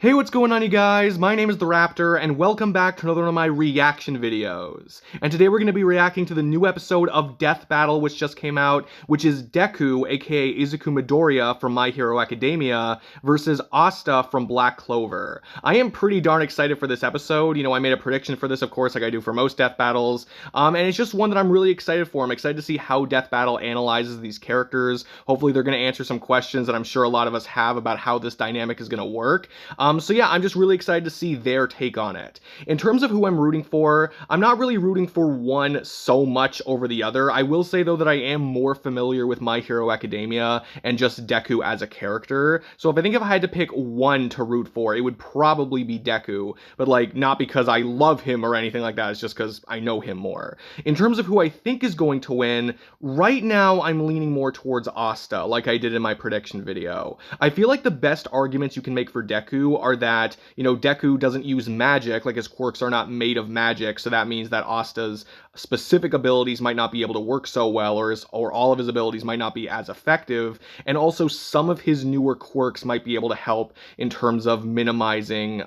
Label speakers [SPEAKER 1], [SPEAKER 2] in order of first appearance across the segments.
[SPEAKER 1] Hey, what's going on, you guys? My name is the Raptor, and welcome back to another one of my reaction videos. And today we're going to be reacting to the new episode of Death Battle, which just came out, which is Deku, aka Izuku Midoriya from My Hero Academia, versus Asta from Black Clover. I am pretty darn excited for this episode. You know, I made a prediction for this, of course, like I do for most Death Battles, and it's just one that I'm really excited for. I'm excited to see how Death Battle analyzes these characters. Hopefully they're going to answer some questions that I'm sure a lot of us have about how this dynamic is going to work. So yeah, I'm just really excited to see their take on it. In terms of who I'm rooting for, I'm not really rooting for one so much over the other. I will say, though, that I am more familiar with My Hero Academia and just Deku as a character. So if I had to pick one to root for, it would probably be Deku. But, like, not because I love him or anything like that. It's just because I know him more. In terms of who I think is going to win, right now I'm leaning more towards Asta, like I did in my prediction video. I feel like the best arguments you can make for Deku are that, you know, Deku doesn't use magic, like his quirks are not made of magic, so that means that Asta's specific abilities might not be able to work so well, or all of his abilities might not be as effective, and also some of his newer quirks might be able to help in terms of minimizing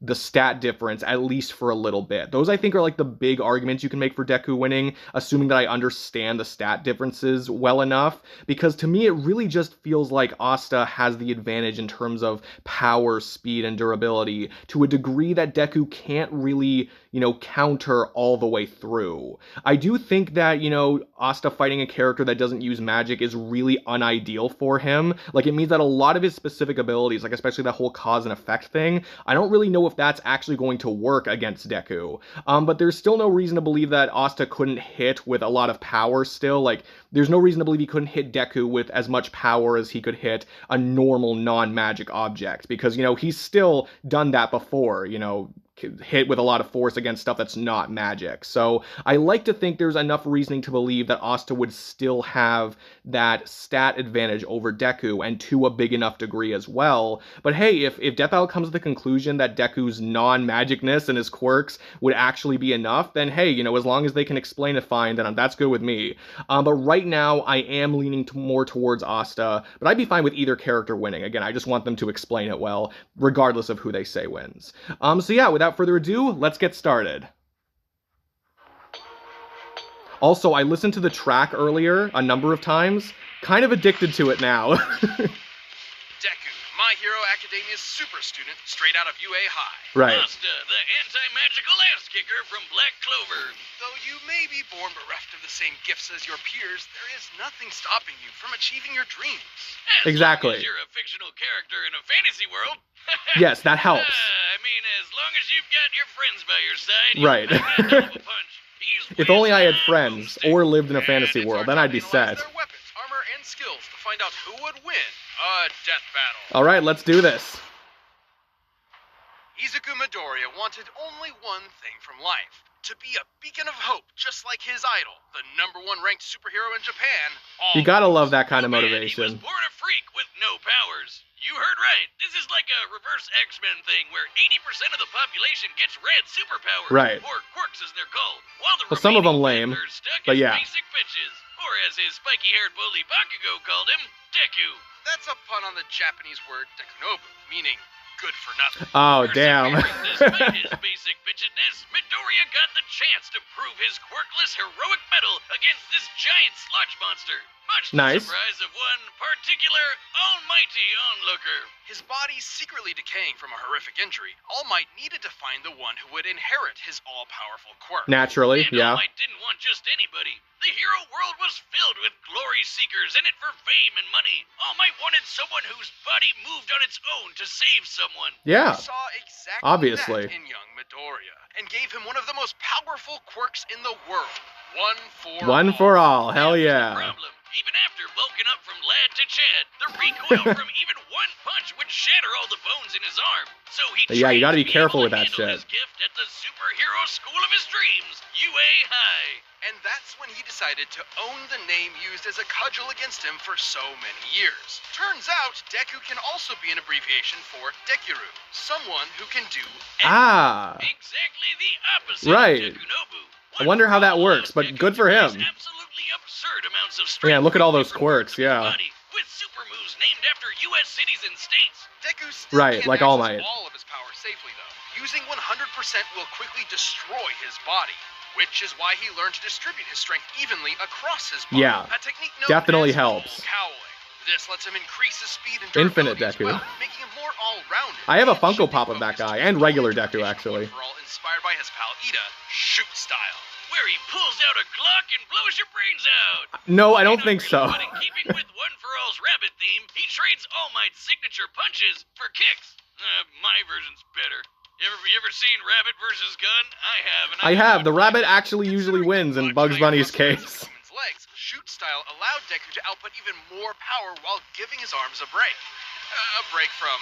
[SPEAKER 1] the stat difference, at least for a little bit. Those, I think, are like the big arguments you can make for Deku winning, assuming that I understand the stat differences well enough, because to me it really just feels like Asta has the advantage in terms of power, speed, and durability to a degree that Deku can't really, you know, counter all the way through. I do think that, you know, Asta fighting a character that doesn't use magic is really unideal for him. Like, it means that a lot of his specific abilities, like especially that whole cause and effect thing, I don't really know if that's actually going to work against Deku. But there's still no reason to believe that Asta couldn't hit with a lot of power still. Like, there's no reason to believe he couldn't hit Deku with as much power as he could hit a normal non-magic object, because, you know, he's still done that before, you know, hit with a lot of force against stuff that's not magic. So I like to think there's enough reasoning to believe that Asta would still have that stat advantage over Deku, and to a big enough degree as well. But hey, if Death Battle comes to the conclusion that Deku's non-magicness and his quirks would actually be enough, then hey, you know, as long as they can explain it fine, then that's good with me. But right now, I am leaning more towards Asta, but I'd be fine with either character winning. Again, I just want them to explain it well, regardless of who they say wins. So yeah, without further ado, let's get started. Also, I listened to the track earlier a number of times. Kind of addicted to it now.
[SPEAKER 2] Deku, My Hero Academia's super student, straight out of UA High.
[SPEAKER 1] Right.
[SPEAKER 3] Asta, the anti-magical ass-kicker from Black Clover.
[SPEAKER 2] Though you may be born bereft of the same gifts as your peers, there is nothing stopping you from achieving your dreams.
[SPEAKER 1] Exactly.
[SPEAKER 3] As long as you're a fictional character in a fantasy world.
[SPEAKER 1] Yes, that helps.
[SPEAKER 3] I mean, as long as you've got your friends by your side.
[SPEAKER 1] Right. If only I had friends, or lived in a
[SPEAKER 2] And
[SPEAKER 1] fantasy
[SPEAKER 2] it's
[SPEAKER 1] world,
[SPEAKER 2] our
[SPEAKER 1] then I'd be
[SPEAKER 2] job to analyze
[SPEAKER 1] set.
[SPEAKER 2] their weapons, armor, and skills to find out who would win a death battle.
[SPEAKER 1] Alright, let's do this.
[SPEAKER 2] Izuku Midoriya wanted only one thing from life: to be a beacon of hope, just like his idol, the #1 ranked superhero in Japan.
[SPEAKER 1] You gotta love that kind of
[SPEAKER 3] He was
[SPEAKER 1] motivation.
[SPEAKER 3] born a freak with no powers. You heard right. This is like a reverse X-Men thing where 80% of the population gets red superpowers.
[SPEAKER 1] Right.
[SPEAKER 3] Or quirks as they're called. While the
[SPEAKER 1] Well, some of them
[SPEAKER 3] remaining
[SPEAKER 1] lame,
[SPEAKER 3] are stuck
[SPEAKER 1] but
[SPEAKER 3] as
[SPEAKER 1] yeah.
[SPEAKER 3] basic bitches. Or as his spiky-haired bully Bakugo called him, Deku.
[SPEAKER 2] That's a pun on the Japanese word dekunobu, meaning good for nothing.
[SPEAKER 1] Oh, damn.
[SPEAKER 3] Despite his basic bitchedness, Midoriya got the chance to prove his quirkless heroic mettle against this giant sludge monster. Much to the
[SPEAKER 1] Nice.
[SPEAKER 3] surprise of one particular almighty onlooker.
[SPEAKER 2] His body secretly decaying from a horrific injury, All Might needed to find the one who would inherit his all-powerful quirk.
[SPEAKER 1] Naturally,
[SPEAKER 3] And
[SPEAKER 1] yeah.
[SPEAKER 3] All Might didn't want just anybody. The hero world was filled with glory seekers in it for fame and money. All Might wanted someone whose body moved on its own to save someone.
[SPEAKER 1] Yeah.
[SPEAKER 2] He saw exactly
[SPEAKER 1] Obviously.
[SPEAKER 2] that in young Midoriya, and gave him one of the most powerful quirks in the world.
[SPEAKER 1] One for all. Hell
[SPEAKER 3] That was the
[SPEAKER 1] yeah.
[SPEAKER 3] problem. Even after bulking up from lad to Chad, the recoil from even one punch would shatter all the bones in his arm. So he
[SPEAKER 1] Yeah, you gotta be
[SPEAKER 3] trained to
[SPEAKER 1] careful
[SPEAKER 3] able
[SPEAKER 1] with
[SPEAKER 3] to
[SPEAKER 1] that
[SPEAKER 3] handle
[SPEAKER 1] shit.
[SPEAKER 3] his gift at the superhero school of his dreams, UA High.
[SPEAKER 2] And that's when he decided to own the name used as a cudgel against him for so many years. Turns out, Deku can also be an abbreviation for Dekiru, someone who can do
[SPEAKER 1] Ah.
[SPEAKER 3] Exactly the opposite
[SPEAKER 1] Right.
[SPEAKER 3] of Dekunobu.
[SPEAKER 1] I wonder how that works, but good for him.
[SPEAKER 3] Absolutely absurd amounts of strength
[SPEAKER 1] Yeah, look at all those
[SPEAKER 3] from
[SPEAKER 1] quirks,
[SPEAKER 3] the
[SPEAKER 1] yeah.
[SPEAKER 3] body, with super moves named after U.S. cities and states.
[SPEAKER 2] Deku still
[SPEAKER 1] Right,
[SPEAKER 2] can't
[SPEAKER 1] like All
[SPEAKER 2] access
[SPEAKER 1] Might.
[SPEAKER 2] all of his power safely, though. Using 100% will quickly destroy his body, which is why he learned to distribute his strength evenly across his body.
[SPEAKER 1] Yeah,
[SPEAKER 2] A technique known
[SPEAKER 1] definitely
[SPEAKER 2] as
[SPEAKER 1] helps.
[SPEAKER 2] cowling. This lets him increase his speed and
[SPEAKER 1] Infinite
[SPEAKER 2] durability
[SPEAKER 1] Deku.
[SPEAKER 2] as well, making him more all-rounded.
[SPEAKER 1] I have a
[SPEAKER 2] and
[SPEAKER 1] Funko
[SPEAKER 2] shooting
[SPEAKER 1] Pop of that
[SPEAKER 2] focused
[SPEAKER 1] guy,
[SPEAKER 2] to
[SPEAKER 1] and
[SPEAKER 2] his
[SPEAKER 1] regular
[SPEAKER 2] own
[SPEAKER 1] Deku,
[SPEAKER 2] traditional
[SPEAKER 1] actually.
[SPEAKER 2] one-for-all inspired by his pal Ida, shoot style.
[SPEAKER 3] Where he pulls out a Glock and blows your brains out.
[SPEAKER 1] No, I don't think so.
[SPEAKER 3] But in keeping with One For All's rabbit theme, he trades All Might's signature punches for kicks. My version's better. You ever seen Rabbit versus Gun? I have. And
[SPEAKER 1] I have. The rabbit actually usually wins in Bugs Bunny's case.
[SPEAKER 2] Legs, shoot style allowed Deku to output even more power while giving his arms a break. A break from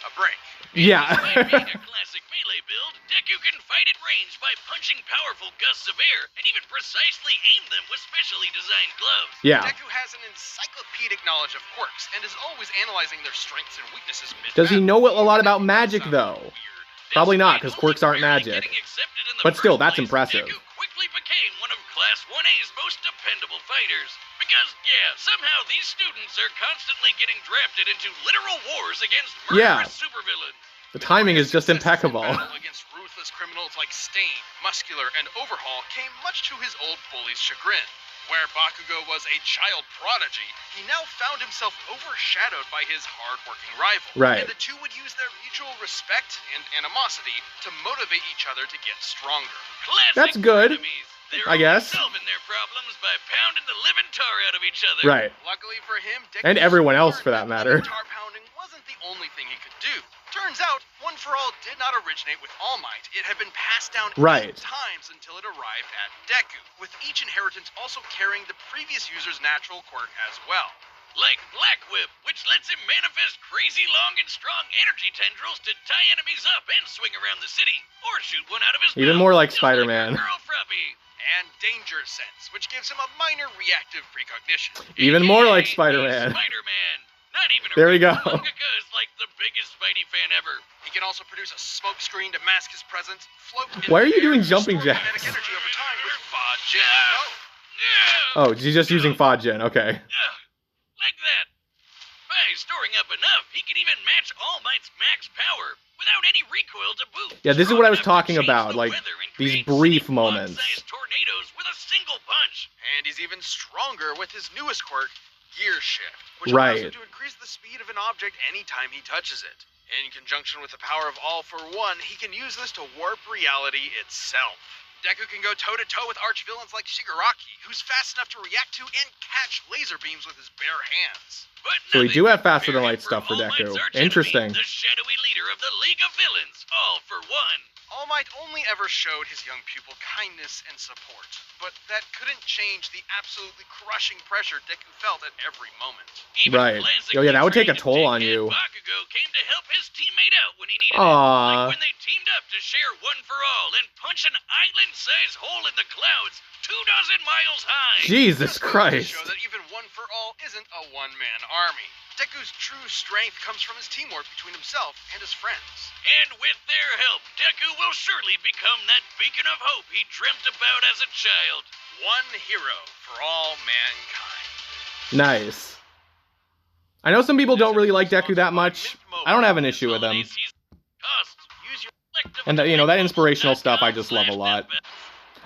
[SPEAKER 2] a break.
[SPEAKER 1] Yeah.
[SPEAKER 3] Despite being a classic melee build, Deku can fight at range by punching powerful gusts of air and even precisely aim them with specially designed gloves.
[SPEAKER 1] Yeah.
[SPEAKER 2] Deku has an encyclopedic knowledge of quirks and is always analyzing their strengths and weaknesses mid-battle.
[SPEAKER 1] Does he know a lot about magic, though? Probably not, because quirks aren't magic. But still, that's impressive.
[SPEAKER 3] Deku quickly became one of Class 1A's most dependable fighters. Because, yeah, somehow these students are constantly getting drafted into literal wars against murderous supervillains.
[SPEAKER 1] The timing is just impeccable.
[SPEAKER 2] Against ruthless criminals like Stain, Muscular, and Overhaul came much to his old bully's chagrin. Where Bakugo was a child prodigy, he now found himself overshadowed by his hard-working rival.
[SPEAKER 1] Right.
[SPEAKER 2] And the two would use their mutual respect and animosity to motivate each other to get stronger.
[SPEAKER 3] Classic
[SPEAKER 1] That's good,
[SPEAKER 3] enemies. They're
[SPEAKER 1] I guess.
[SPEAKER 3] solving their problems by pounding the living tar out of each other.
[SPEAKER 1] Right.
[SPEAKER 2] Luckily for him,
[SPEAKER 1] And
[SPEAKER 2] Deku's
[SPEAKER 1] everyone else, for that
[SPEAKER 2] learned
[SPEAKER 1] matter.
[SPEAKER 2] Tar pounding wasn't the only thing he could do. Turns out, One For All did not originate with All Might. It had been passed down 8 times until it arrived at Deku, with each inheritance also carrying the previous user's natural quirk as well.
[SPEAKER 3] Like Black Whip, which lets him manifest crazy long and strong energy tendrils to tie enemies up and swing around the city, or shoot one out of his
[SPEAKER 1] Even
[SPEAKER 3] mouth,
[SPEAKER 1] more like
[SPEAKER 3] just
[SPEAKER 1] Spider-Man.
[SPEAKER 3] Girl Fruppy.
[SPEAKER 2] And Danger Sense, which gives him a minor reactive precognition.
[SPEAKER 1] Even more like
[SPEAKER 3] AKA
[SPEAKER 1] Spider-Man.
[SPEAKER 3] Spider-Man. Not even a
[SPEAKER 1] There we go.
[SPEAKER 3] mangaka is like the biggest Spidey fan ever.
[SPEAKER 2] He can also produce a smoke screen to mask his presence, float in
[SPEAKER 1] Why are
[SPEAKER 2] the
[SPEAKER 1] you
[SPEAKER 2] air,
[SPEAKER 1] doing
[SPEAKER 2] and
[SPEAKER 1] jumping
[SPEAKER 2] restore
[SPEAKER 1] jacks?
[SPEAKER 2] kinetic energy over time with Fajin.
[SPEAKER 1] Oh, he's just using Fajin, okay.
[SPEAKER 3] Like that. By storing up enough, he can even match All Might's max power without any recoil to boot.
[SPEAKER 1] Yeah, this is what I was
[SPEAKER 3] Strong enough to
[SPEAKER 1] talking
[SPEAKER 3] change
[SPEAKER 1] about,
[SPEAKER 3] the
[SPEAKER 1] like,
[SPEAKER 3] weather and
[SPEAKER 1] these
[SPEAKER 3] create
[SPEAKER 1] brief
[SPEAKER 3] city
[SPEAKER 1] moments.
[SPEAKER 3] block-sized tornadoes with a single punch.
[SPEAKER 2] And he's even stronger with his newest quirk, Gear Shift, which
[SPEAKER 1] Right.
[SPEAKER 2] allows him to increase the speed of an object anytime he touches it. In conjunction with the power of All For One, he can use this to warp reality itself. Deku can go toe-to-toe with arch-villains like Shigaraki, who's fast enough to react to and catch laser beams with his bare hands.
[SPEAKER 3] But
[SPEAKER 1] So we do have faster than light
[SPEAKER 3] nothing
[SPEAKER 1] stuff for
[SPEAKER 3] All Might's
[SPEAKER 1] Deku.
[SPEAKER 3] archenemy,
[SPEAKER 1] Interesting.
[SPEAKER 3] The shadowy leader of the League of Villains, All For One.
[SPEAKER 2] All Might only ever showed his young pupil kindness and support, but that couldn't change the absolutely crushing pressure Deku felt at every moment.
[SPEAKER 3] Even
[SPEAKER 1] Right.
[SPEAKER 3] classic
[SPEAKER 1] Oh, yeah, that would take a
[SPEAKER 3] trained
[SPEAKER 1] toll on
[SPEAKER 3] Dickhead
[SPEAKER 1] you.
[SPEAKER 3] Bakugo came to help his teammate out when he needed
[SPEAKER 1] Aww.
[SPEAKER 3] it. Like when they teamed up to share One For All and punch an island-sized hole in the clouds 24 miles high.
[SPEAKER 1] Jesus
[SPEAKER 2] This goes to
[SPEAKER 1] Christ.
[SPEAKER 2] show that even One For All isn't a one-man army. Deku's true strength comes from his teamwork between himself and his friends.
[SPEAKER 3] And with their help, Deku will surely become that beacon of hope he dreamt about as a child.
[SPEAKER 2] One hero for all mankind.
[SPEAKER 1] Nice. I know some people don't really like Deku that much. I don't have an issue with him. And, you know, that inspirational stuff I just love a lot.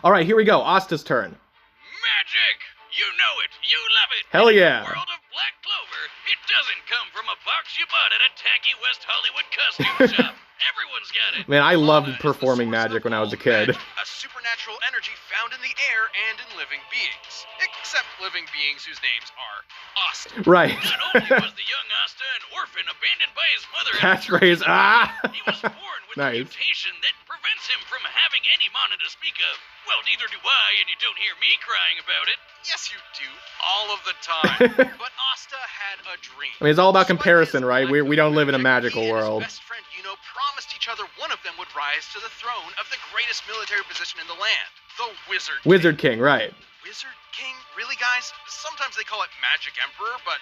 [SPEAKER 1] Alright, here we go. Asta's turn.
[SPEAKER 3] Magic! You know it. You love it.
[SPEAKER 1] Hell
[SPEAKER 3] In the
[SPEAKER 1] yeah.
[SPEAKER 3] world of Black Clover, it doesn't come from a box you bought at a tacky West Hollywood costume shop. Everyone's got it.
[SPEAKER 1] Man, I loved
[SPEAKER 2] Is the
[SPEAKER 1] performing
[SPEAKER 2] source
[SPEAKER 1] magic
[SPEAKER 2] of
[SPEAKER 1] when I was a
[SPEAKER 2] all
[SPEAKER 1] kid.
[SPEAKER 2] magic, a supernatural energy found in the air and in living beings. Except living beings whose names are Asta.
[SPEAKER 1] Right.
[SPEAKER 3] Not only was the young Asta an orphan abandoned by his mother,
[SPEAKER 1] Catchphrase, ah!
[SPEAKER 3] he was born with
[SPEAKER 1] Nice.
[SPEAKER 3] a mutation that prevents him from having any mana to speak of. Well, neither do I, and you don't hear me crying about it.
[SPEAKER 2] Yes, you do. All of the time. But Asta had a dream.
[SPEAKER 1] I mean, it's all about
[SPEAKER 2] Despite
[SPEAKER 1] comparison,
[SPEAKER 2] his
[SPEAKER 1] right?
[SPEAKER 2] lack
[SPEAKER 1] We
[SPEAKER 2] of
[SPEAKER 1] don't live in a
[SPEAKER 2] magic,
[SPEAKER 1] magical
[SPEAKER 2] he and his
[SPEAKER 1] world.
[SPEAKER 2] best friend Yuno promised each other one of them would rise to the throne of the greatest military position in the land, the Wizard King.
[SPEAKER 1] Wizard King, right.
[SPEAKER 2] Wizard King? Really, guys? Sometimes they call it Magic Emperor, but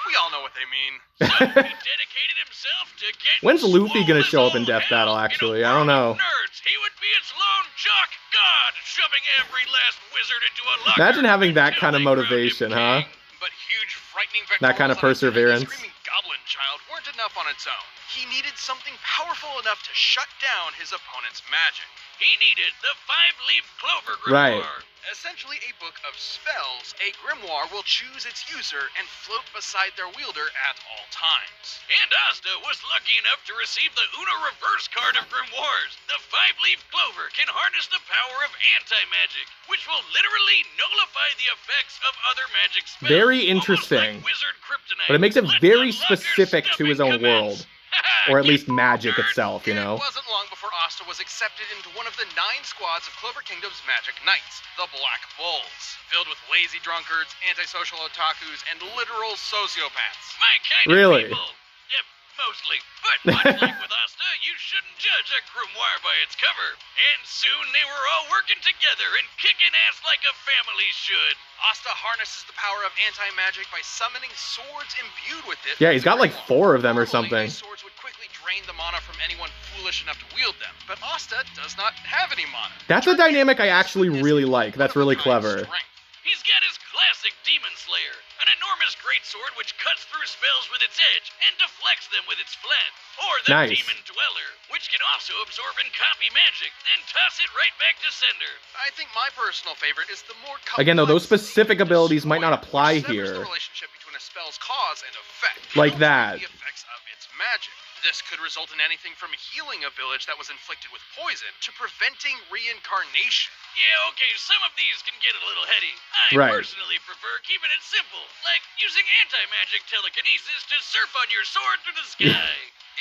[SPEAKER 2] we all know what they mean.
[SPEAKER 3] So he dedicated himself to getting
[SPEAKER 1] When's Luffy gonna
[SPEAKER 3] swole
[SPEAKER 1] show up in
[SPEAKER 3] as
[SPEAKER 1] Death
[SPEAKER 3] hell.
[SPEAKER 1] Battle,
[SPEAKER 3] In a
[SPEAKER 1] actually? I don't
[SPEAKER 3] world
[SPEAKER 1] know.
[SPEAKER 3] of Nerds, he would be its lone jock god, shoving every last wizard into a locker.
[SPEAKER 1] Imagine having that
[SPEAKER 3] until
[SPEAKER 1] kind of
[SPEAKER 3] they crowned him
[SPEAKER 1] motivation, huh?
[SPEAKER 3] king.
[SPEAKER 2] But huge, frightening
[SPEAKER 1] That kind of
[SPEAKER 2] vectorals on his head and
[SPEAKER 1] perseverance.
[SPEAKER 2] screaming goblin Demon Child weren't enough on its own. He needed something powerful enough to shut down his opponent's magic.
[SPEAKER 3] He needed the 5-leaf Clover Grimoire.
[SPEAKER 1] Right.
[SPEAKER 2] Essentially a book of spells, a grimoire will choose its user and float beside their wielder at all times.
[SPEAKER 3] And Asta was lucky enough to receive the Uno Reverse card of grimoires. The 5-leaf Clover can harness the power of anti-magic, which will literally nullify the effects of other magic spells.
[SPEAKER 1] Very interesting.
[SPEAKER 3] Like wizard kryptonite.
[SPEAKER 1] But it makes it
[SPEAKER 3] Let's
[SPEAKER 1] very
[SPEAKER 3] unlock
[SPEAKER 1] specific
[SPEAKER 3] our
[SPEAKER 1] to his own
[SPEAKER 3] stuffing
[SPEAKER 1] world.
[SPEAKER 3] commence.
[SPEAKER 1] Or at least magic itself, you know?
[SPEAKER 2] It wasn't long before Asta was accepted into one of the 9 squads of Clover Kingdom's Magic Knights, the Black Bulls, filled with lazy drunkards, antisocial otakus, and literal sociopaths.
[SPEAKER 3] My kind
[SPEAKER 1] Really?
[SPEAKER 3] of people. Yep, mostly. But much like with Asta, you shouldn't judge a grimoire by its cover. And soon they were all working together and kicking ass like a family should.
[SPEAKER 2] Asta harnesses the power of anti-magic by summoning swords imbued with it.
[SPEAKER 1] Yeah, he's got like 4 of them or
[SPEAKER 2] Normally,
[SPEAKER 1] something.
[SPEAKER 2] These swords would quickly drain the mana from anyone foolish enough to wield them, but Asta does not have any mana.
[SPEAKER 1] That's a dynamic I actually really like. That's really clever.
[SPEAKER 3] He's got his classic Demon Slayer, an enormous greatsword which cuts through spells with its edge and deflects them with its flat. Or the
[SPEAKER 1] Nice.
[SPEAKER 3] Demon Dweller, which can also absorb and copy magic, then toss it right back to sender.
[SPEAKER 2] I think my personal favorite is the more
[SPEAKER 1] Again, though, those
[SPEAKER 2] complex
[SPEAKER 1] specific abilities might not
[SPEAKER 2] Destroyer,
[SPEAKER 1] apply
[SPEAKER 2] which severs
[SPEAKER 1] here.
[SPEAKER 2] the relationship between a spell's cause and effect.
[SPEAKER 1] Like
[SPEAKER 2] altering
[SPEAKER 1] that.
[SPEAKER 2] The effects of its magic. This could result in anything from healing a village that was inflicted with poison to preventing reincarnation.
[SPEAKER 3] Yeah, okay, some of these can get a little heady. I
[SPEAKER 1] Right.
[SPEAKER 3] personally prefer keeping it simple, like using anti-magic telekinesis to surf on your sword through the sky.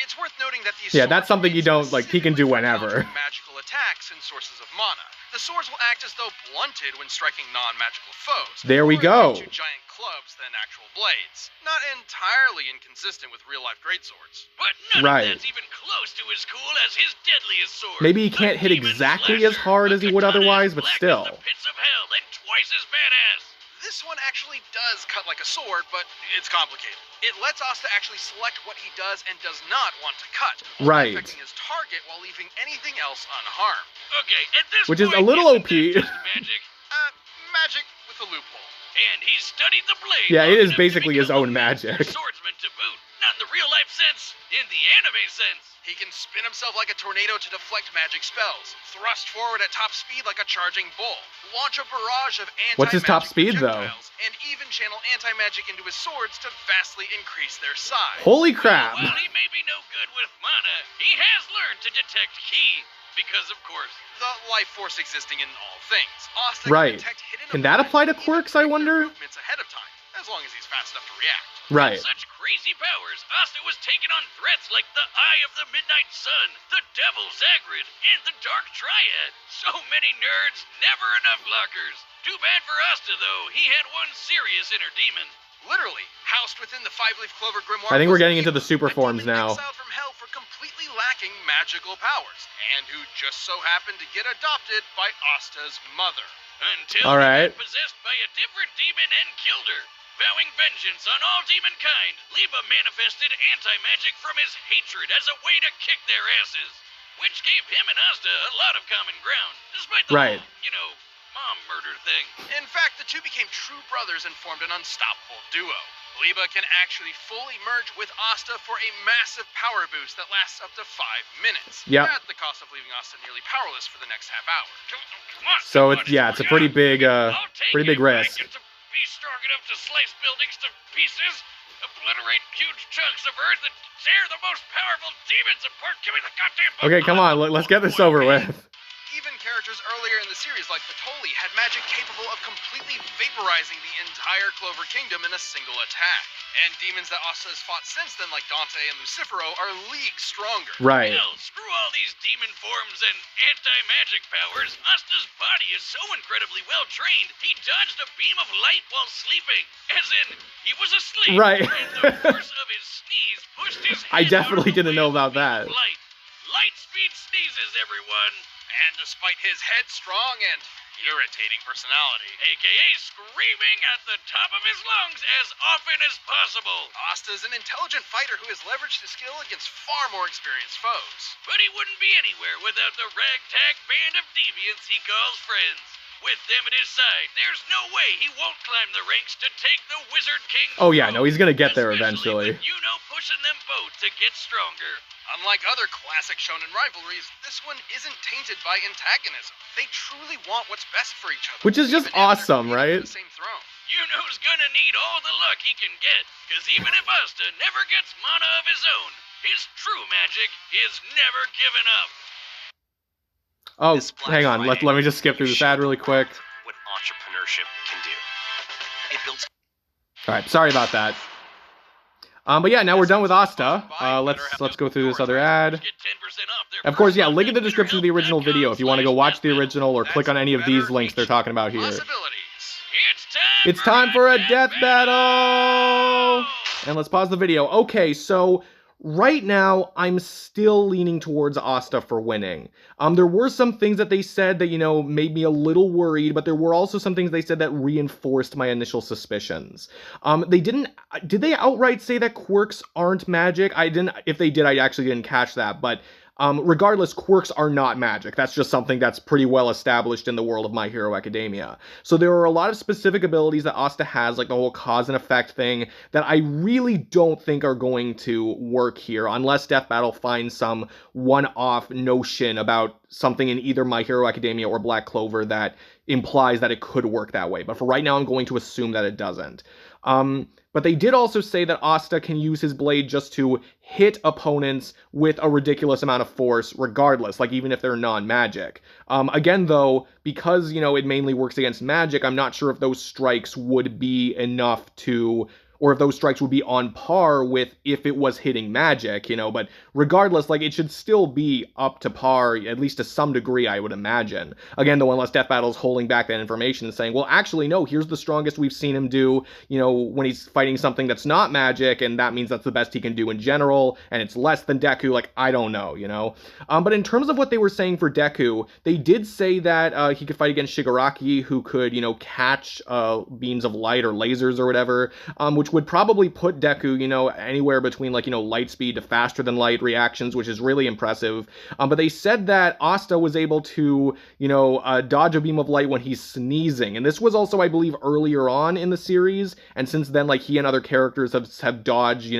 [SPEAKER 2] It's worth noting that these
[SPEAKER 1] Yeah, that's
[SPEAKER 2] swords
[SPEAKER 1] something you
[SPEAKER 2] are
[SPEAKER 1] don't, like, he can do
[SPEAKER 2] specifically for
[SPEAKER 1] whenever.
[SPEAKER 2] countering magical attacks and sources of mana. The swords will act as though blunted when striking non-magical foes.
[SPEAKER 1] There we
[SPEAKER 2] or
[SPEAKER 1] go.
[SPEAKER 2] into giant clubs than actual blades. Not entirely inconsistent with real-life greatswords.
[SPEAKER 3] But none
[SPEAKER 1] Right.
[SPEAKER 3] of that's even close to as cool as his deadliest sword.
[SPEAKER 1] Maybe he
[SPEAKER 3] the
[SPEAKER 1] can't hit
[SPEAKER 3] Demon
[SPEAKER 1] exactly as
[SPEAKER 3] Slasher,
[SPEAKER 1] hard
[SPEAKER 3] a
[SPEAKER 1] as he would
[SPEAKER 3] katana
[SPEAKER 1] otherwise,
[SPEAKER 3] as
[SPEAKER 1] but
[SPEAKER 3] black as
[SPEAKER 1] still.
[SPEAKER 3] the pits of hell and twice as badass.
[SPEAKER 2] This one actually does cut like a sword, but it's complicated. It lets Asta actually select what he does and does not want to cut, only
[SPEAKER 1] Right.
[SPEAKER 2] affecting his target while leaving anything else unharmed.
[SPEAKER 3] Okay, at this
[SPEAKER 1] Which is
[SPEAKER 3] point,
[SPEAKER 1] a little
[SPEAKER 3] isn't
[SPEAKER 1] OP.
[SPEAKER 3] that just magic?
[SPEAKER 2] Magic with a loophole.
[SPEAKER 3] And he studied the blade.
[SPEAKER 1] Yeah, it
[SPEAKER 3] long
[SPEAKER 1] is
[SPEAKER 3] enough to
[SPEAKER 1] basically his
[SPEAKER 3] become
[SPEAKER 1] own
[SPEAKER 3] a master
[SPEAKER 1] magic.
[SPEAKER 3] swordsman to boot. Not in the real life sense, in the anime sense.
[SPEAKER 2] He can spin himself like a tornado to deflect magic spells, thrust forward at top speed like a charging bull, launch a barrage of anti-magic
[SPEAKER 1] What's his top speed, though?
[SPEAKER 2] projectiles, and even channel anti-magic into his swords to vastly increase their size.
[SPEAKER 1] Holy crap.
[SPEAKER 3] While he may be no good with mana, he has learned to detect ki. Because, of course,
[SPEAKER 2] The life force existing in all things. Asta
[SPEAKER 1] Right.
[SPEAKER 2] can detect hidden
[SPEAKER 1] Can that apply to
[SPEAKER 2] opponents and even
[SPEAKER 1] Quirks, I
[SPEAKER 2] predict
[SPEAKER 1] wonder?
[SPEAKER 2] their movements ahead of time, as long as he's fast enough to react.
[SPEAKER 1] Right.
[SPEAKER 3] such crazy powers, Asta was taking on threats like the Eye of the Midnight Sun, the Devil Zagrid, and the Dark Triad. So many nerds, never enough lockers. Too bad for Asta, though. He had one serious inner demon.
[SPEAKER 2] Literally, housed within the 5-leaf Clover Grimoire.
[SPEAKER 1] I think we're
[SPEAKER 2] was
[SPEAKER 1] getting into
[SPEAKER 2] Eva,
[SPEAKER 1] the super
[SPEAKER 2] a
[SPEAKER 1] forms
[SPEAKER 2] demon
[SPEAKER 1] now.
[SPEAKER 2] exiled from hell for completely lacking magical powers, and who just so happened to get adopted by Asta's mother.
[SPEAKER 3] Until
[SPEAKER 1] All right.
[SPEAKER 3] he got possessed by a different demon and killed her. Vowing vengeance on all demonkind, Liba manifested anti-magic from his hatred as a way to kick their asses. Which gave him and Asta a lot of common ground, despite the
[SPEAKER 1] Right.
[SPEAKER 3] whole, mom murder thing.
[SPEAKER 2] In fact, the two became true brothers and formed an unstoppable duo. Liba can actually fully merge with Asta for a massive power boost that lasts up to 5 minutes.
[SPEAKER 1] Yep.
[SPEAKER 2] At the cost of leaving Asta nearly powerless for the next half hour.
[SPEAKER 3] Come on,
[SPEAKER 1] So it's,
[SPEAKER 3] somebody,
[SPEAKER 1] yeah, it's a pretty big,
[SPEAKER 3] I'll take
[SPEAKER 1] pretty big
[SPEAKER 3] it if I
[SPEAKER 1] risk.
[SPEAKER 3] get to be strong enough to slice buildings to pieces, obliterate huge chunks of earth, and tear the most powerful demons apart. Give me the goddamn book.
[SPEAKER 1] Okay, come on, let's get this over with.
[SPEAKER 2] Even characters earlier in the series like Patoli had magic capable of completely vaporizing the entire Clover Kingdom in a single attack. And demons that Asta has fought since then, like Dante and Lucifero, are leagues stronger.
[SPEAKER 1] Right.
[SPEAKER 3] Hell, screw all these demon forms and anti-magic powers. Asta's body is so incredibly well trained, he dodged a beam of light while sleeping. As in, he was asleep.
[SPEAKER 1] Right.
[SPEAKER 3] And the force of his sneeze pushed his
[SPEAKER 1] I
[SPEAKER 3] head out of
[SPEAKER 1] definitely
[SPEAKER 3] the
[SPEAKER 1] didn't
[SPEAKER 3] way
[SPEAKER 1] know
[SPEAKER 3] of the
[SPEAKER 1] about
[SPEAKER 3] beam
[SPEAKER 1] that.
[SPEAKER 3] of light. Light speed sneezes, everyone.
[SPEAKER 2] And despite his headstrong and irritating personality,
[SPEAKER 3] AKA screaming at the top of his lungs as often as possible.
[SPEAKER 2] Asta is an intelligent fighter who has leveraged his skill against far more experienced foes.
[SPEAKER 3] But he wouldn't be anywhere without the ragtag band of deviants he calls friends. With them at his side, there's no way he won't climb the ranks to take the Wizard King's
[SPEAKER 1] Oh yeah, no,
[SPEAKER 3] throne,
[SPEAKER 1] he's gonna get there
[SPEAKER 3] especially
[SPEAKER 1] eventually.
[SPEAKER 3] with Yuno pushing them both to get stronger.
[SPEAKER 2] Unlike other classic shonen rivalries, this one isn't tainted by antagonism. They truly want what's best for each other.
[SPEAKER 1] Which is just
[SPEAKER 2] even if they're
[SPEAKER 1] awesome,
[SPEAKER 2] competing
[SPEAKER 1] right?
[SPEAKER 2] for the same throne.
[SPEAKER 3] Yuno's gonna need all the luck he can get, cause even if Asta never gets mana of his own, his true magic is never given up.
[SPEAKER 1] Oh,
[SPEAKER 4] This Black
[SPEAKER 1] hang on. Let
[SPEAKER 4] Friday,
[SPEAKER 1] me just skip through this ad really quick.
[SPEAKER 4] What entrepreneurship can do. It builds.
[SPEAKER 1] All right, sorry about that. But yeah, now we're done with Asta. Let's go through this other ad.
[SPEAKER 3] Get 10% off their
[SPEAKER 1] Of course, yeah,
[SPEAKER 3] first
[SPEAKER 1] link in the
[SPEAKER 3] month at
[SPEAKER 1] description of the original video if you want to go watch the original or
[SPEAKER 2] That's
[SPEAKER 1] click on any of these links they're talking about here.
[SPEAKER 2] Possibilities.
[SPEAKER 3] It's time for
[SPEAKER 1] a death battle! And let's pause the video. Okay, so right now, I'm still leaning towards Asta for winning. There were some things that they said that, made me a little worried, but there were also some things they said that reinforced my initial suspicions. Did they outright say that quirks aren't magic? If they did, I actually didn't catch that, but regardless, quirks are not magic. That's just something that's pretty well established in the world of My Hero Academia. So there are a lot of specific abilities that Asta has, like the whole cause and effect thing, that I really don't think are going to work here, unless Death Battle finds some one-off notion about something in either My Hero Academia or Black Clover that implies that it could work that way. But for right now, I'm going to assume that it doesn't. But they did also say that Asta can use his blade just to hit opponents with a ridiculous amount of force regardless, like even if they're non-magic. Again, though, because, it mainly works against magic, I'm not sure if those strikes would be enough to... or if those strikes would be on par with if it was hitting magic, but regardless, like, it should still be up to par, at least to some degree, I would imagine. Again, though, unless Death Battle's holding back that information and saying, well, actually, no, here's the strongest we've seen him do, when he's fighting something that's not magic, and that means that's the best he can do in general, and it's less than Deku, like, I don't know, But in terms of what they were saying for Deku, they did say that he could fight against Shigaraki, who could, catch beams of light or lasers or whatever, which would probably put Deku, anywhere between, like, light speed to faster than light reactions, which is really impressive. But they said that Asta was able to, dodge a beam of light when he's sneezing. And this was also, I believe, earlier on in the series. And since then, like, he and other characters have dodged,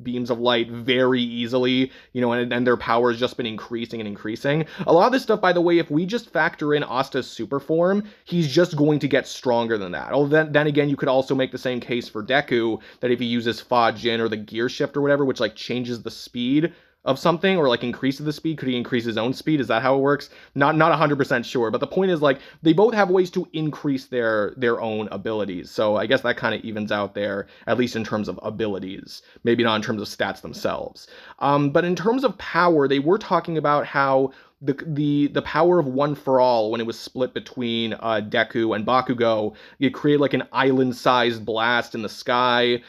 [SPEAKER 1] beams of light very easily, and their power has just been increasing and increasing. A lot of this stuff, by the way, if we just factor in Asta's super form, he's just going to get stronger than that. Although then again, you could also make the same case for Deku, that if he uses Fa Jin or the gear shift or whatever, which like changes the speed of something or like increases the speed, could he increase his own speed? Is that how it works? Not 100% sure, but the point is, like, they both have ways to increase their own abilities. So I guess that kind of evens out there, at least in terms of abilities, maybe not in terms of stats themselves. But in terms of power, they were talking about how the power of One for All, when it was split between Deku and Bakugo, it created like an island-sized blast in the sky.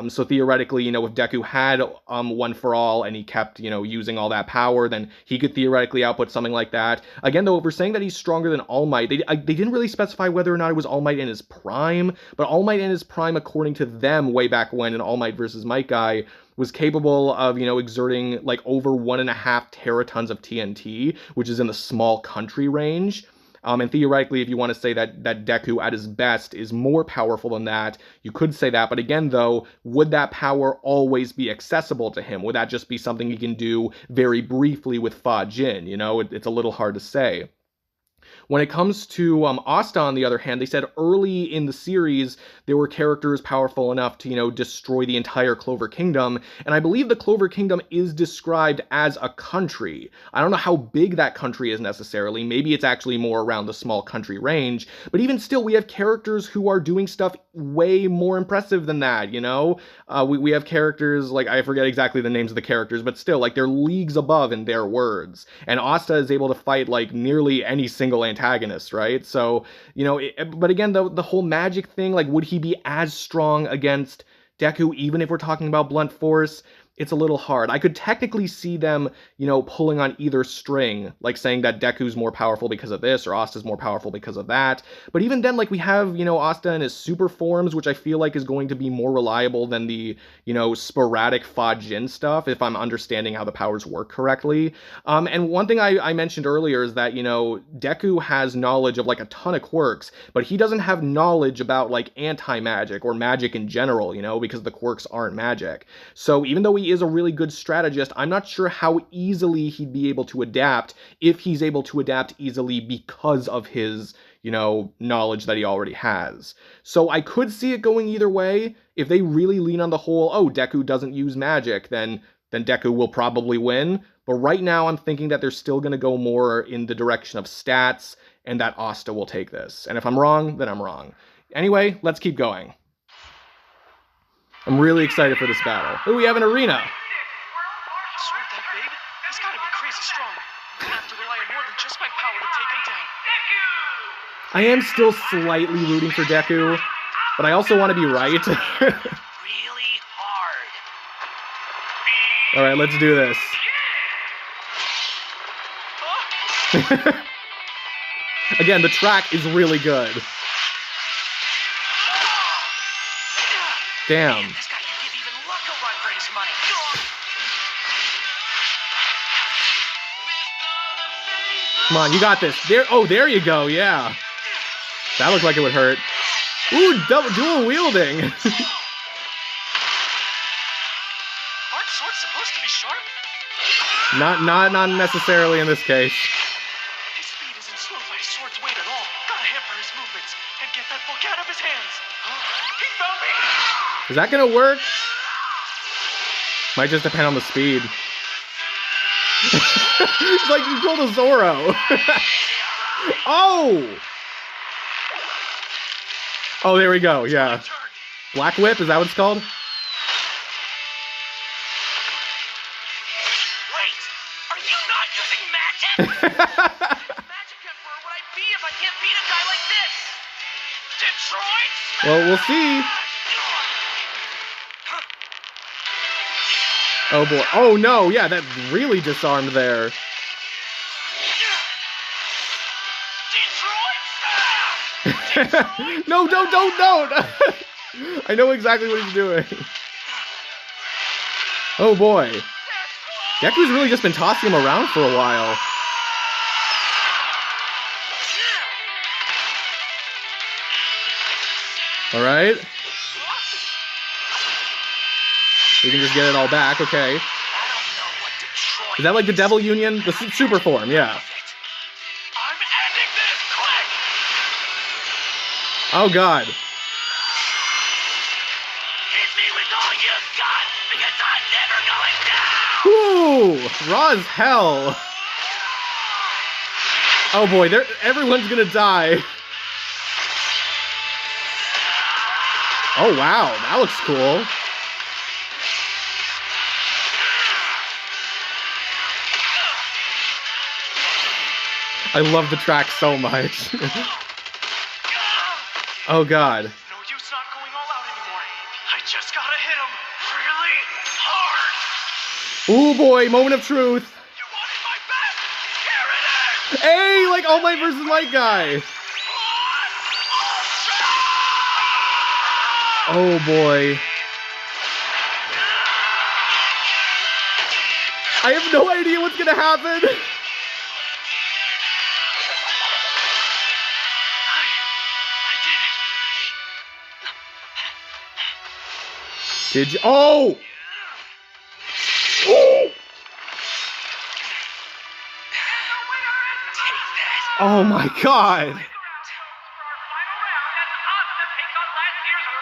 [SPEAKER 1] So theoretically, if Deku had One for All and he kept, using all that power, then he could theoretically output something like that. Again, though, if we're saying that he's stronger than All Might, they didn't really specify whether or not it was All Might in his prime, but All Might in his prime, according to them, way back when in All Might versus Might Guy, was capable of, exerting like over 1.5 teratons of TNT, which is in the small country range. And theoretically, if you want to say that Deku at his best is more powerful than that, you could say that. But again, though, would that power always be accessible to him? Would that just be something he can do very briefly with Fa Jin? It's a little hard to say. When it comes to Asta, on the other hand, they said early in the series there were characters powerful enough to, destroy the entire Clover Kingdom, and I believe the Clover Kingdom is described as a country. I don't know how big that country is necessarily. Maybe it's actually more around the small country range, but even still, we have characters who are doing stuff way more impressive than that, We have characters, like, I forget exactly the names of the characters, but still, like, they're leagues above in their words, and Asta is able to fight, like, nearly any single antagonist, right? So, but again, the whole magic thing, like, would he be as strong against Deku, even if we're talking about blunt force? it's a little hard. I could technically see them, you know, pulling on either string, like saying that Deku's more powerful because of this, or Asta's more powerful because of that. But even then, like, we have, you know, Asta in his super forms, which I feel like is going to be more reliable than the, you know, sporadic Fa-Jin stuff, if I'm understanding how the powers work correctly. And one thing I mentioned earlier is that, you know, Deku has knowledge of, like, a ton of quirks, but he doesn't have knowledge about, like, anti-magic or magic in general, you know, because the quirks aren't magic. So even though he is a really good strategist, I'm not sure how easily he'd be able to adapt, if he's able to adapt easily because of his, you know, knowledge that he already has. So I could see it going either way. If they really lean on the whole, oh, Deku doesn't use magic, then Deku will probably win. But right now I'm thinking that they're still going to go more in the direction of stats, and that Asta will take this. And if I'm wrong, then I'm wrong. Anyway, let's keep going. I'm really excited for this battle. Oh, we have an arena.
[SPEAKER 5] Sword that big? He's gotta be crazy strong. I'm gonna have to rely on more than just my power to take him down.
[SPEAKER 1] I am still slightly rooting for Deku, but I also want to be right.
[SPEAKER 3] Really hard.
[SPEAKER 1] Alright, let's do this. Again, the track is really good. Damn.
[SPEAKER 3] This guy can give even Luck a run for his money.
[SPEAKER 1] Come on, you got this. There, oh, there you go, yeah. That looked like it would hurt. Ooh, dual wielding.
[SPEAKER 5] Aren't swords supposed to be sharp?
[SPEAKER 1] Not necessarily in this case.
[SPEAKER 5] His speed isn't slowed by his sword's weight at all. Gotta hamper his movements and get that book out of his hands. He found me!
[SPEAKER 1] Is that gonna work? Might just depend on the speed. It's like you pulled a Zoro. Oh! Oh, there we go, yeah. Black Whip, is that what it's called?
[SPEAKER 3] Wait! Are you not using magic? Magic Emperor would I be if I can't beat a guy like this? Detroit?
[SPEAKER 1] Well, we'll see. Oh boy. Oh no, yeah, that really disarmed there.
[SPEAKER 3] Detroit?
[SPEAKER 1] No, don't! I know exactly what he's doing. Oh boy. Deku's really just been tossing him around for a while. Alright. We can just get it all back, okay. Is that like the Devil Union? The super form, yeah.
[SPEAKER 3] I'm ending this quick!
[SPEAKER 1] Oh god.
[SPEAKER 3] Hit me with all you got, because I'm never going down!
[SPEAKER 1] Ooh, raw as hell. Oh boy, everyone's gonna die. Oh wow, that looks cool. I love the track so much. Oh god.
[SPEAKER 5] No use not going all out anymore. I just gotta hit him really hard.
[SPEAKER 1] Ooh boy, moment of truth.
[SPEAKER 5] You wanted my best? Here it is!
[SPEAKER 1] Hey, like All Might versus Light guy. Oh boy. I have no idea what's gonna happen. Did you? Oh! Oh! Oh my god!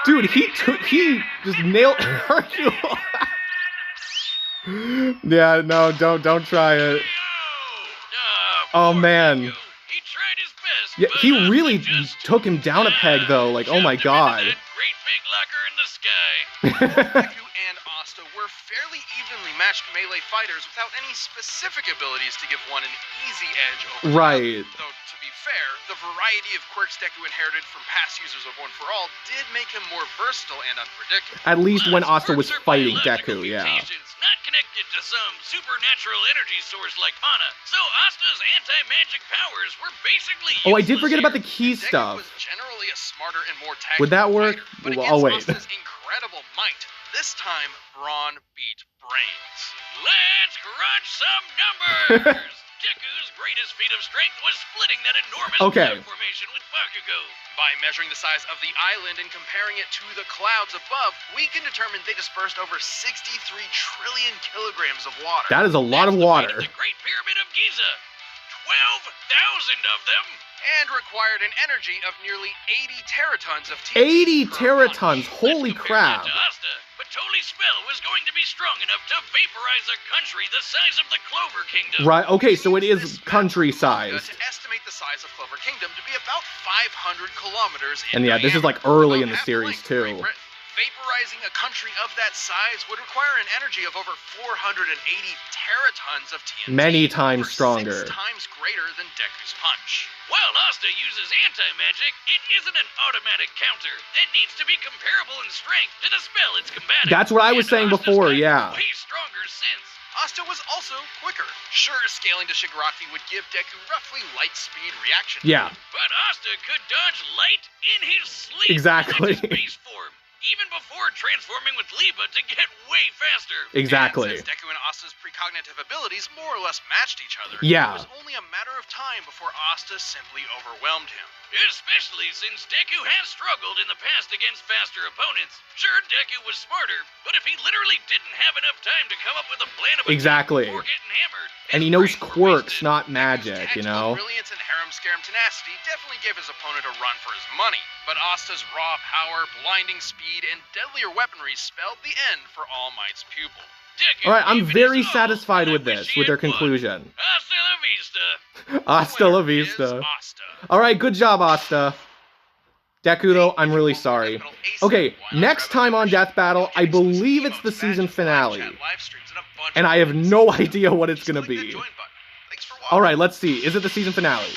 [SPEAKER 1] Dude, he just nailed Hercule. Yeah, no, don't try it. Oh man.
[SPEAKER 3] He tried his best.
[SPEAKER 1] Yeah,
[SPEAKER 3] but
[SPEAKER 1] he
[SPEAKER 3] I'm
[SPEAKER 1] really
[SPEAKER 3] just
[SPEAKER 1] took him down a peg though. Like, oh my god.
[SPEAKER 3] That great big locker in the sky.
[SPEAKER 2] Deku and Asta were fairly evenly matched melee fighters without any specific abilities to give one an easy edge over
[SPEAKER 1] Right.
[SPEAKER 2] the other. Though, to be fair, the variety of quirks Deku inherited from past users of One For All did make him more versatile and unpredictable.
[SPEAKER 1] At least when Asta was
[SPEAKER 3] Quirks are
[SPEAKER 1] fighting
[SPEAKER 3] biological
[SPEAKER 1] Deku, yeah.
[SPEAKER 3] mutations, not connected to some supernatural energy source like mana. So Asta's anti-magic powers were basically
[SPEAKER 1] Oh, I did
[SPEAKER 3] useless
[SPEAKER 1] forget about
[SPEAKER 3] here.
[SPEAKER 1] the key
[SPEAKER 2] Deku
[SPEAKER 1] stuff.
[SPEAKER 2] was generally a smarter and more tactical
[SPEAKER 1] Would that work?
[SPEAKER 2] fighter, but
[SPEAKER 1] Oh,
[SPEAKER 2] against
[SPEAKER 1] wait.
[SPEAKER 2] Asta's incredible might, this time brawn beat brains.
[SPEAKER 3] Let's crunch some numbers! Deku's greatest feat of strength was splitting that enormous
[SPEAKER 1] Okay.
[SPEAKER 3] cloud formation with Bakugo.
[SPEAKER 2] By measuring the size of the island and comparing it to the clouds above, we can determine they dispersed over 63 trillion kilograms of water.
[SPEAKER 1] That is a lot of
[SPEAKER 3] That's the weight
[SPEAKER 1] water.
[SPEAKER 3] of the Great Pyramid of Giza. 12,000 of them.
[SPEAKER 2] And required an energy of nearly 80 teratons of TNT
[SPEAKER 1] 80
[SPEAKER 2] per
[SPEAKER 1] teratons,
[SPEAKER 2] punch.
[SPEAKER 1] holy
[SPEAKER 3] Let's compare
[SPEAKER 1] crap.
[SPEAKER 3] that to Asta. But Toli's spell was going to be strong enough to vaporize a country the size of the Clover Kingdom.
[SPEAKER 1] Right, okay, so it is
[SPEAKER 2] This map
[SPEAKER 1] country
[SPEAKER 2] proves
[SPEAKER 1] sized.
[SPEAKER 2] To estimate the size of Clover Kingdom to be about 500 kilometers
[SPEAKER 1] And
[SPEAKER 2] in
[SPEAKER 1] yeah, this is like
[SPEAKER 2] diameter,
[SPEAKER 1] early in
[SPEAKER 2] about
[SPEAKER 1] the
[SPEAKER 2] half
[SPEAKER 1] series
[SPEAKER 2] length of Great
[SPEAKER 1] too.
[SPEAKER 2] Britain. Vaporizing a country of that size would require an energy of over 480 teratons of TNT.
[SPEAKER 1] Many times
[SPEAKER 2] or
[SPEAKER 1] stronger.
[SPEAKER 2] 6 times greater than Deku's punch.
[SPEAKER 3] While Asta uses anti-magic, it isn't an automatic counter. It needs to be comparable in strength to the spell it's combating.
[SPEAKER 1] That's what I was
[SPEAKER 3] And
[SPEAKER 1] saying
[SPEAKER 3] Asta's
[SPEAKER 1] before,
[SPEAKER 3] gotten
[SPEAKER 1] yeah.
[SPEAKER 3] way stronger since.
[SPEAKER 2] Asta was also quicker. Sure, scaling to Shigaraki would give Deku roughly light speed reaction.
[SPEAKER 1] Yeah,
[SPEAKER 3] But Asta could dodge light in his sleep.
[SPEAKER 1] Exactly.
[SPEAKER 3] That's his base form. Even before transforming with Liba to get way faster.
[SPEAKER 1] exactly.
[SPEAKER 2] And since Deku and Asta's precognitive abilities more or less matched each other,
[SPEAKER 1] Yeah.
[SPEAKER 2] it was only a matter of time before Asta simply overwhelmed him.
[SPEAKER 3] Especially since Deku has struggled in the past against faster opponents. Sure, Deku was smarter, but if he literally didn't have enough time to come up with a plan of attack
[SPEAKER 1] Exactly.
[SPEAKER 3] before getting hammered,
[SPEAKER 1] And he
[SPEAKER 3] his
[SPEAKER 1] knows
[SPEAKER 3] brains were
[SPEAKER 1] quirks,
[SPEAKER 3] wasted.
[SPEAKER 1] not magic, you
[SPEAKER 2] Tactical
[SPEAKER 1] know?
[SPEAKER 2] brilliance and harem-scarum tenacity definitely gave his opponent a run for his money, but Asta's raw power, blinding speed, and deadlier weaponry spelled the end for All Might's pupil.
[SPEAKER 3] Deku
[SPEAKER 1] Alright, I'm
[SPEAKER 3] gave it
[SPEAKER 1] very
[SPEAKER 3] his all,
[SPEAKER 1] satisfied
[SPEAKER 3] and I
[SPEAKER 1] with
[SPEAKER 3] wish
[SPEAKER 1] this,
[SPEAKER 3] he
[SPEAKER 1] with their
[SPEAKER 3] had won.
[SPEAKER 1] conclusion.
[SPEAKER 3] Hasta la vista.
[SPEAKER 1] Hasta la
[SPEAKER 2] Winner is
[SPEAKER 1] vista.
[SPEAKER 2] Asta.
[SPEAKER 1] Alright, good job, Asta. Deku, though, I'm really sorry. Okay, next time on Death Battle, I believe it's the season finale. And I have no idea what it's gonna be. Alright, let's see. Is it the season finale?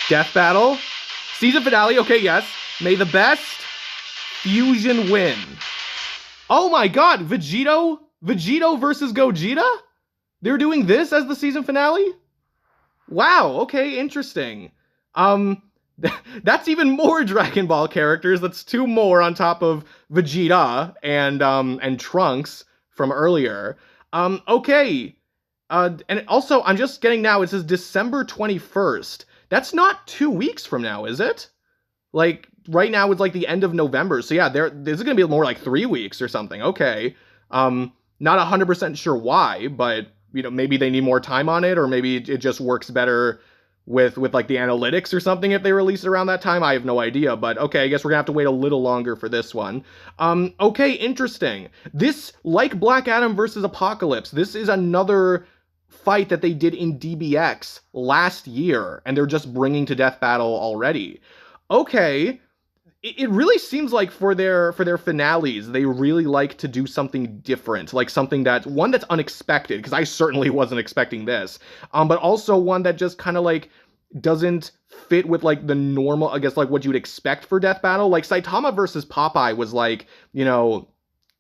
[SPEAKER 1] Death Battle? Season finale, okay, yes. May the best fusion win. Oh my god, Vegito versus Gogeta? They're doing this as the season finale? Wow, okay, interesting. That's even more Dragon Ball characters. That's 2 more on top of Vegeta and Trunks from earlier. Okay. And also, I'm just getting now, it says December 21st. That's not 2 weeks from now, is it? Like, right now it's like the end of November. So yeah, this is gonna be more like 3 weeks or something. Okay. Not 100% sure why, but, you know, maybe they need more time on it, or maybe it just works better with like the analytics or something if they release it around that time. I have no idea, but okay, I guess we're gonna have to wait a little longer for this one. Okay, interesting. This, like Black Adam versus Apocalypse, this is another fight that they did in DBX last year, and they're just bringing to Death Battle already. Okay, it really seems like for their finales, they really like to do something different, like something that's unexpected, because I certainly wasn't expecting this, but also one that just kind of like doesn't fit with like the normal, I guess, like what you would expect for Death Battle. Like Saitama versus Popeye was like, you know,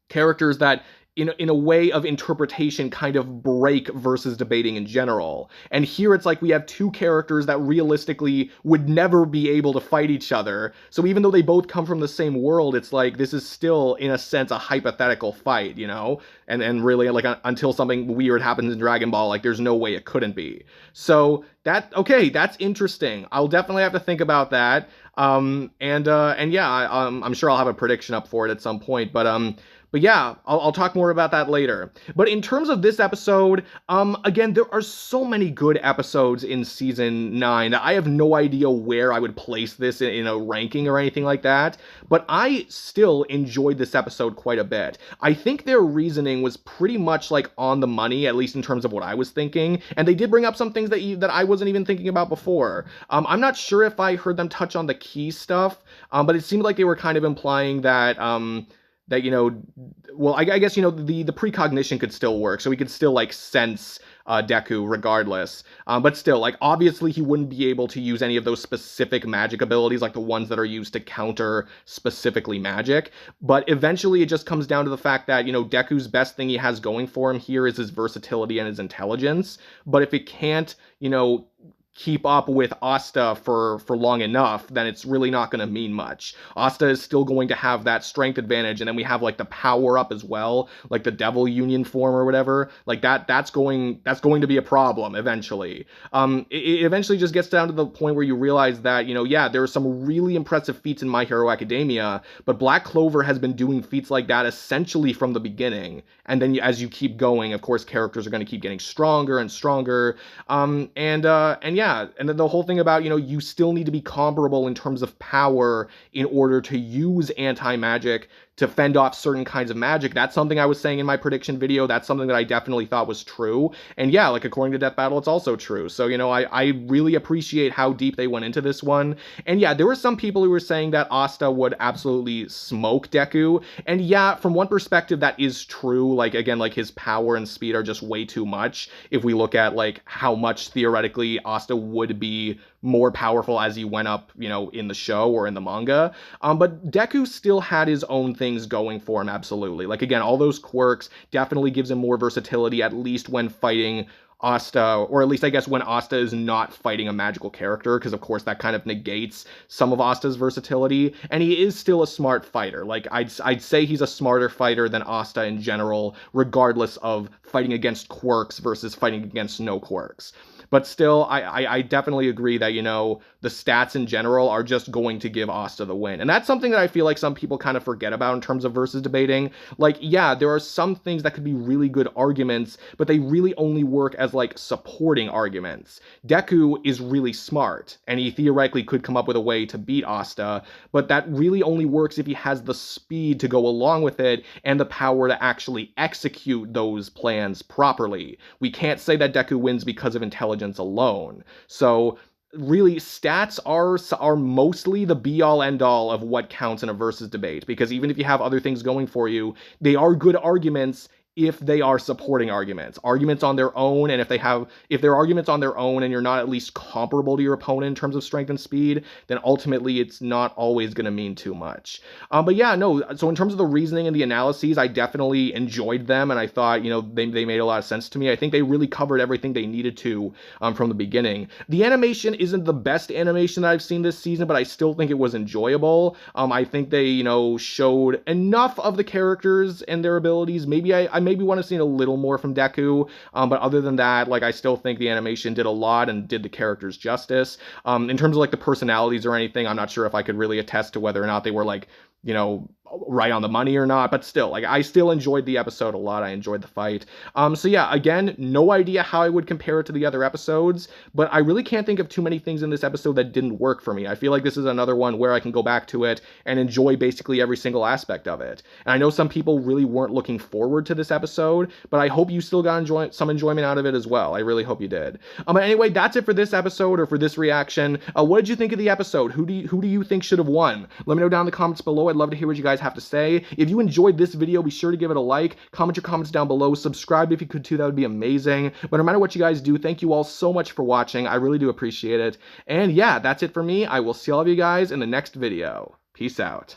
[SPEAKER 1] characters that in a way of interpretation kind of break versus debating in general. And here it's like we have 2 characters that realistically would never be able to fight each other. So even though they both come from the same world, it's like this is still, in a sense, a hypothetical fight, you know? And really, like, until something weird happens in Dragon Ball, like, there's no way it couldn't be. So okay, that's interesting. I'll definitely have to think about that. And yeah, I'm sure I'll have a prediction up for it at some point, but yeah, I'll talk more about that later. But in terms of this episode, again, there are so many good episodes in Season 9 that I have no idea where I would place this in a ranking or anything like that. But I still enjoyed this episode quite a bit. I think their reasoning was pretty much like on the money, at least in terms of what I was thinking. And they did bring up some things that I wasn't even thinking about before. I'm not sure if I heard them touch on the key stuff, but it seemed like they were kind of implying that that, you know, well, I guess, you know, the precognition could still work, so he could still, like, sense Deku regardless. But still, like, obviously he wouldn't be able to use any of those specific magic abilities, like the ones that are used to counter specifically magic. But eventually it just comes down to the fact that, you know, Deku's best thing he has going for him here is his versatility and his intelligence. But if it can't, you know, keep up with Asta for long enough, then it's really not going to mean much. Asta is still going to have that strength advantage, and then we have, like, the power up as well, like the Devil Union form or whatever. Like, that's going to be a problem eventually. It eventually just gets down to the point where you realize that, you know, yeah, there are some really impressive feats in My Hero Academia, but Black Clover has been doing feats like that essentially from the beginning. And then as you keep going, of course, characters are going to keep getting stronger and stronger. And yeah, and then the whole thing about, you know, you still need to be comparable in terms of power in order to use anti-magic to fend off certain kinds of magic. That's something I was saying in my prediction video. That's something that I definitely thought was true. And yeah, like, according to Death Battle, it's also true. So, you know, I really appreciate how deep they went into this one. And yeah, there were some people who were saying that Asta would absolutely smoke Deku. And yeah, from one perspective, that is true. Like, again, like, his power and speed are just way too much. If we look at, like, how much theoretically Asta would be more powerful as he went up, you know, in the show or in the manga. But Deku still had his own things going for him, absolutely. Like, again, all those quirks definitely gives him more versatility, at least when fighting Asta, or at least I guess when Asta is not fighting a magical character, because of course that kind of negates some of Asta's versatility. And he is still a smart fighter. Like, I'd say he's a smarter fighter than Asta in general, regardless of fighting against quirks versus fighting against no quirks. But still, I definitely agree that, you know, the stats in general are just going to give Asta the win. And that's something that I feel like some people kind of forget about in terms of versus debating. Like, yeah, there are some things that could be really good arguments, but they really only work as, like, supporting arguments. Deku is really smart, and he theoretically could come up with a way to beat Asta, but that really only works if he has the speed to go along with it and the power to actually execute those plans properly. We can't say that Deku wins because of intelligence alone. So really, stats are mostly the be-all end-all of what counts in a versus debate, because even if you have other things going for you, they are good arguments if they are supporting arguments on their own. And if they're arguments on their own and you're not at least comparable to your opponent in terms of strength and speed, then ultimately it's not always going to mean too much. But yeah, no, so in terms of the reasoning and the analyses, I definitely enjoyed them, and I thought, you know, they made a lot of sense to me. I think they really covered everything they needed to from the beginning. The animation isn't the best animation that I've seen this season, but I still think it was enjoyable. I think they, you know, showed enough of the characters and their abilities. Maybe I maybe want to see a little more from Deku, but other than that, like, I still think the animation did a lot and did the characters justice. In terms of, like, the personalities or anything, I'm not sure if I could really attest to whether or not they were, like, you know, right on the money or not, but still, like, I still enjoyed the episode a lot. I enjoyed the fight. So yeah, again, no idea how I would compare it to the other episodes, but I really can't think of too many things in this episode that didn't work for me. I feel like this is another one where I can go back to it and enjoy basically every single aspect of it. And I know some people really weren't looking forward to this episode, but I hope you still got some enjoyment out of it as well. I really hope you did. But anyway, that's it for this episode, or for this reaction. What did you think of the episode? Who do you think should have won? Let me know down in the comments below. I'd love to hear what you guys have to say. If you enjoyed this video, be sure to give it a like, comment your comments down below, subscribe if you could too, that would be amazing. But no matter what you guys do, thank you all so much for watching. I really do appreciate it. And yeah, that's it for me. I will see all of you guys in the next video. Peace out.